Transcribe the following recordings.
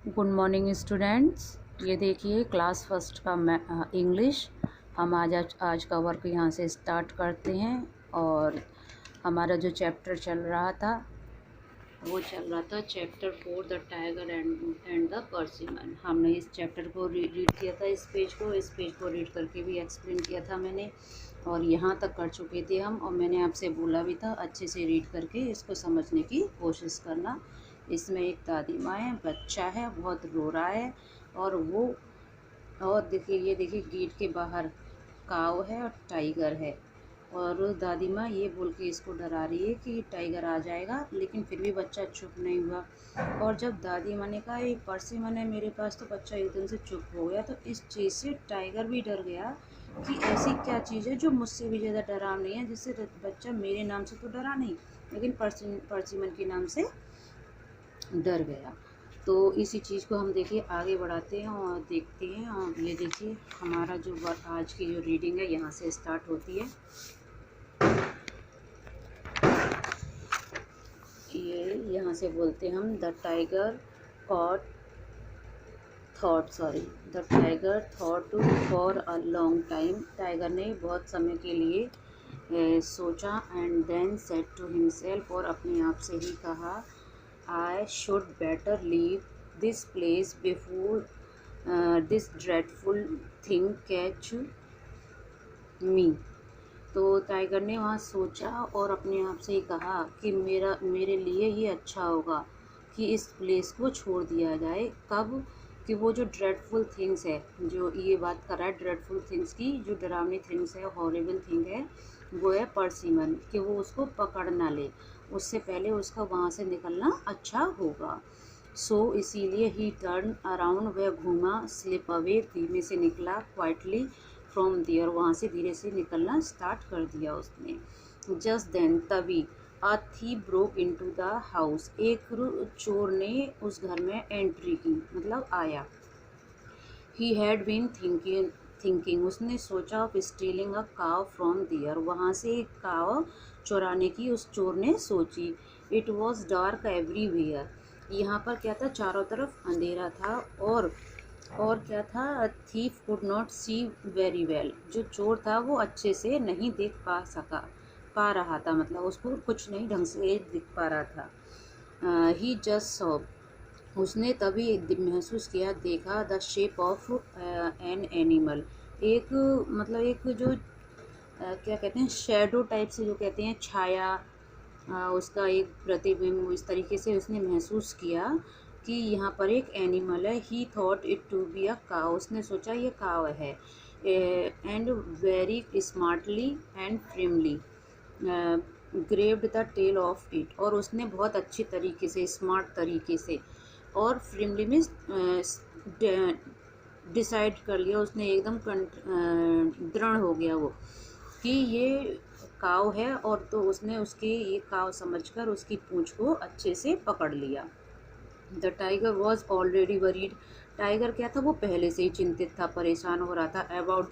Good morning students. ये देखिए class first का इंग्लिश। हम आज का वर्क यहाँ से स्टार्ट करते हैं। और हमारा जो चैप्टर चल रहा था वो चल रहा था chapter 4 the tiger and the persimmon. हमने इस चैप्टर को रीड किया था। इस पेज को रीड करके भी एक्सप्लेन किया था मैंने, और यहाँ तक कर चुके थे हम। और मैंने आपसे बोला भी था अच्छे से रीड करके इसको समझने की कोशिश करना। इसमें एक दादी माँ है, बच्चा है, बहुत रो रहा है। और देखिए, ये देखिए गेट के बाहर काव है और टाइगर है। और दादी माँ ये बोल के इसको डरा रही है कि टाइगर आ जाएगा, लेकिन फिर भी बच्चा चुप नहीं हुआ। और जब दादी माँ ने कहा ये परसिमन है मेरे पास, तो बच्चा एकदम से चुप हो गया। तो इस चीज़ से टाइगर भी डर गया कि ऐसी क्या चीज़ है जो मुझसे भी ज़्यादा डरावनी है, जिससे बच्चा मेरे नाम से तो डरा नहीं, लेकिन परसिमन के नाम से डर गया। तो इसी चीज़ को हम देखिए आगे बढ़ाते हैं और देखते हैं। और ये देखिए हमारा जो आज की जो रीडिंग है यहाँ से स्टार्ट होती है। ये यहाँ से बोलते हैं हम the tiger thought for a long time. Tiger ने बहुत समय के लिए सोचा। And then said to himself, और अपने आप से ही कहा, I should better leave this place before this dreadful thing catch me। तो टाइगर ने वहाँ सोचा और अपने आप से ही कहा कि मेरे लिए ही अच्छा होगा कि इस प्लेस को छोड़ दिया जाए। कब? कि वो जो ड्रेडफुल थिंग्स है, जो ये बात कर रहा है ड्रेडफुल थिंग्स की, जो डरावनी थिंग्स है, हॉरिबल थिंग है, वो है परसिमन, कि वो उसको पकड़ ना ले, उससे पहले उसका वहाँ से निकलना अच्छा होगा। इसीलिए ही टर्न अराउंड, वह घूमा, स्लिप अवे, धीमे से निकला, क्वाइटली फ्रॉम देयर, वहाँ से धीरे से निकलना स्टार्ट कर दिया उसने। जस्ट देन, तभी, a thief broke into the house, एक चोर ने उस घर में एंट्री की, मतलब आया। ही हैड बीन थिंकिंग, उसने सोचा, ऑफ स्टीलिंग अ काव फ्रॉम देयर, वहाँ से एक काव चुराने की उस चोर ने सोची। इट वॉज डार्क एवरीवेयर, यहाँ पर क्या था, चारों तरफ अंधेरा था। और क्या था, thief could not see very well, जो चोर था वो अच्छे से नहीं देख पा रहा था, मतलब उसको कुछ नहीं ढंग से दिख पा रहा था। ही जस्ट सॉ, उसने तभी महसूस किया, देखा, the shape of an animal, एक, मतलब एक जो क्या कहते हैं, शेडो टाइप से जो कहते हैं, छाया, उसका एक प्रतिबिंब, इस तरीके से उसने महसूस किया कि यहाँ पर एक एनिमल है। He thought it to be a cow, उसने सोचा ये काव है। And very smartly and firmly grabbed the tail of it, और उसने बहुत अच्छी तरीके से, स्मार्ट तरीके से, और फ्रिमली मीन्स डिसाइड कर लिया उसने, एकदम दृढ़ हो गया वो कि ये काव है। और तो उसने उसकी ये काव समझकर उसकी पूंछ को अच्छे से पकड़ लिया। The tiger was already worried, tiger क्या था, वो पहले से ही चिंतित था, परेशान हो रहा था। अबाउट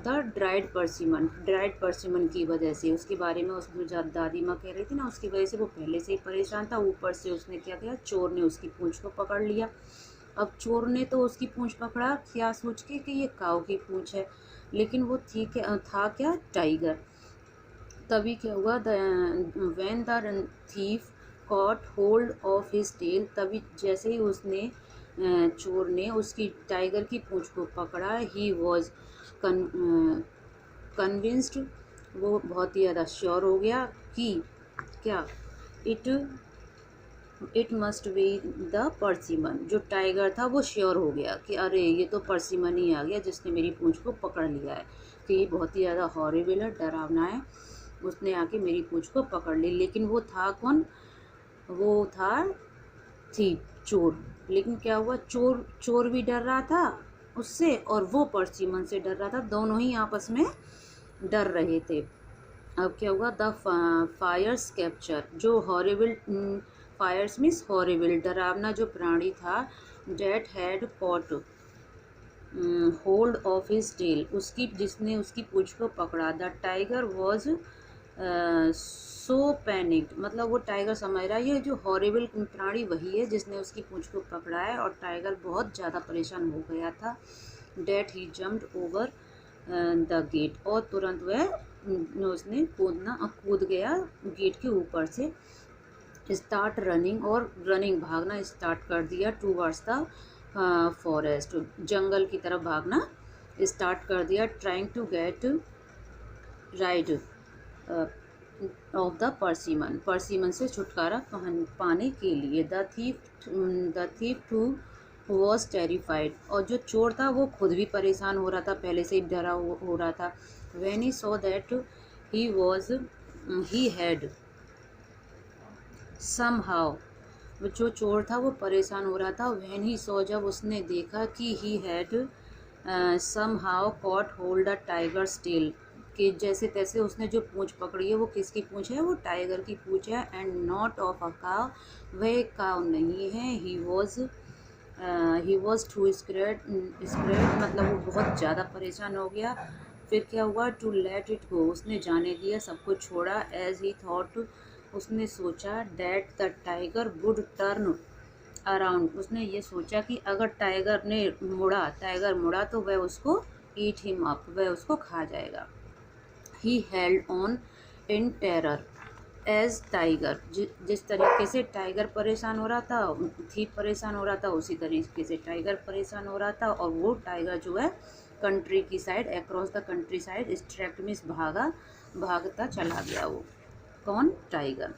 द ड्राइड परसिमन की वजह से, उसके बारे में उसमें दादी माँ कह रही थी ना, उसकी वजह से वो पहले से ही परेशान था। ऊपर से उसने क्या किया, चोर ने उसकी पूंछ को पकड़ लिया। अब चोर ने तो उसकी पूंछ पकड़ा क्या सोच के कि ये काव की पूंछ है, लेकिन वो था क्या, टाइगर। तभी क्या हुआ, when the thief caught hold of his tail, तभी जैसे ही उसने चोर ने उसकी टाइगर की पूंछ को पकड़ा, ही वॉज कन्विंस्ड, वो बहुत ही ज़्यादा श्योर हो गया कि क्या, इट मस्ट बी द परसिमन, जो टाइगर था वो श्योर हो गया कि अरे ये तो परसिमन ही आ गया जिसने मेरी पूंछ को पकड़ लिया है, कि ये बहुत ही ज़्यादा हॉरिबल है, डरावना है, उसने आके मेरी पूंछ को पकड़ ली। लेकिन वो था कौन, वो था थीप, चोर। लेकिन क्या हुआ, चोर भी डर रहा था उससे, और वो परसिमन से डर रहा था, दोनों ही आपस में डर रहे थे। अब क्या हुआ, द फायर्स कैप्चर, जो हॉरिबल, फायर्स मीन्स हॉरिबल, डरावना जो प्राणी था, that had caught hold of his tail, उसकी, जिसने उसकी पूंछ को पकड़ा। The tiger was so panicked, मतलब वो टाइगर समझ रहा है ये जो हॉरिबल प्राणी वही है जिसने उसकी पूंछ को पकड़ा है, और टाइगर बहुत ज़्यादा परेशान हो गया था। That he jumped over the gate, और तुरंत वह उसने कूद गया गेट के ऊपर से। स्टार्ट रनिंग, और रनिंग भागना स्टार्ट कर दिया। टूवर्ड्स द फॉरेस्ट, जंगल की तरफ भागना स्टार्ट कर दिया। Trying to get rid of the persimmon, persimmon से छुटकारा पाने के लिए। The thief too was terrified, और जो चोर था वो खुद भी परेशान हो रहा था, पहले से ही डरा हो रहा था। When he saw that he had somehow, जो चोर था वो परेशान हो रहा था। व्हेन ही सॉ, जब उसने देखा कि he had somehow caught hold a tiger's tail, कि जैसे तैसे उसने जो पूंछ पकड़ी है वो किसकी पूंछ है, वो टाइगर की पूंछ है। एंड नॉट ऑफ अ काव, वह एक काव नहीं है। ही वॉज टू स्क्रेड, मतलब वो बहुत ज़्यादा परेशान हो गया। फिर क्या हुआ, टू लेट इट गो, उसने जाने दिया, सब कुछ छोड़ा। एज ही थॉट, उसने सोचा, that the tiger would turn around, उसने ये सोचा कि अगर टाइगर मुड़ा तो वह उसको ईट हिम अप, वह उसको खा जाएगा। He held on in terror as tiger, जिस तरीके से टाइगर परेशान हो रहा था, थीप परेशान हो रहा था, उसी तरीके से टाइगर परेशान हो रहा था। और वो टाइगर जो है कंट्री की side, across the country side स्ट्रैक्ट means भागता चला गया। वो कौन, टाइगर,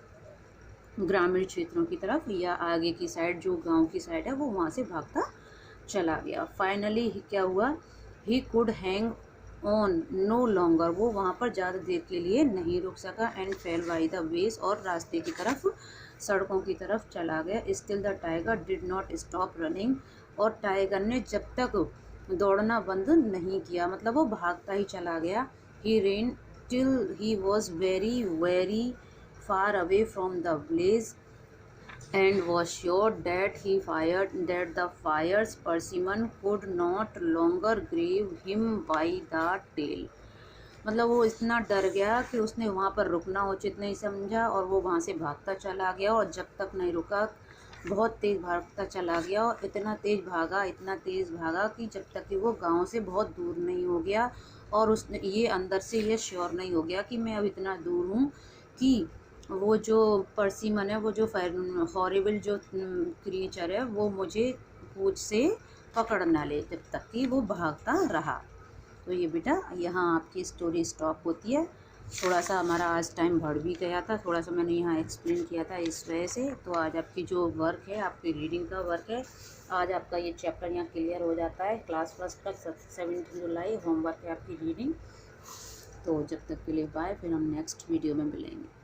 ग्रामीण क्षेत्रों की तरफ या आगे की साइड जो गांव की साइड है वो वहाँ से भागता चला गया। फाइनली क्या हुआ, he could hang on no longer, वो वहाँ पर ज़्यादा देर के लिए नहीं रुक सका। And fail by the ways, और रास्ते की तरफ, सड़कों की तरफ चला गया। Still the tiger did not stop running, और टाइगर ने जब तक दौड़ना बंद नहीं किया, मतलब वो भागता ही चला गया। He ran till he was very very far away from the blaze, and was sure that the fire's persimmon could not longer grab him by the tail, मतलब वो इतना डर गया कि उसने वहाँ पर रुकना उचित नहीं समझा, और वो वहाँ से भागता चला गया। और जब तक नहीं रुका, बहुत तेज़ भागता चला गया, और इतना तेज़ भागा कि जब तक कि वो गांव से बहुत दूर नहीं हो गया, और उसने ये अंदर से ये श्योर नहीं हो गया कि मैं अब इतना दूर हूँ कि वो जो परसिमन है, वो जो हॉरिबल जो क्रिएचर है, वो मुझे पूंछ से पकड़ ना ले, जब तक कि वो भागता रहा। तो ये बेटा यहाँ आपकी स्टोरी स्टॉप होती है। थोड़ा सा हमारा आज टाइम बढ़ भी गया था, थोड़ा सा मैंने यहाँ एक्सप्लेन किया था इस वजह से। तो आज आपकी जो वर्क है, आपकी रीडिंग का वर्क है, आज आपका ये चैप्टर यहाँ क्लियर हो जाता है। क्लास फर्स्ट का 17 जुलाई होमवर्क है आपकी रीडिंग। तो जब तक के लिए बाय, फिर हम नेक्स्ट वीडियो में मिलेंगे।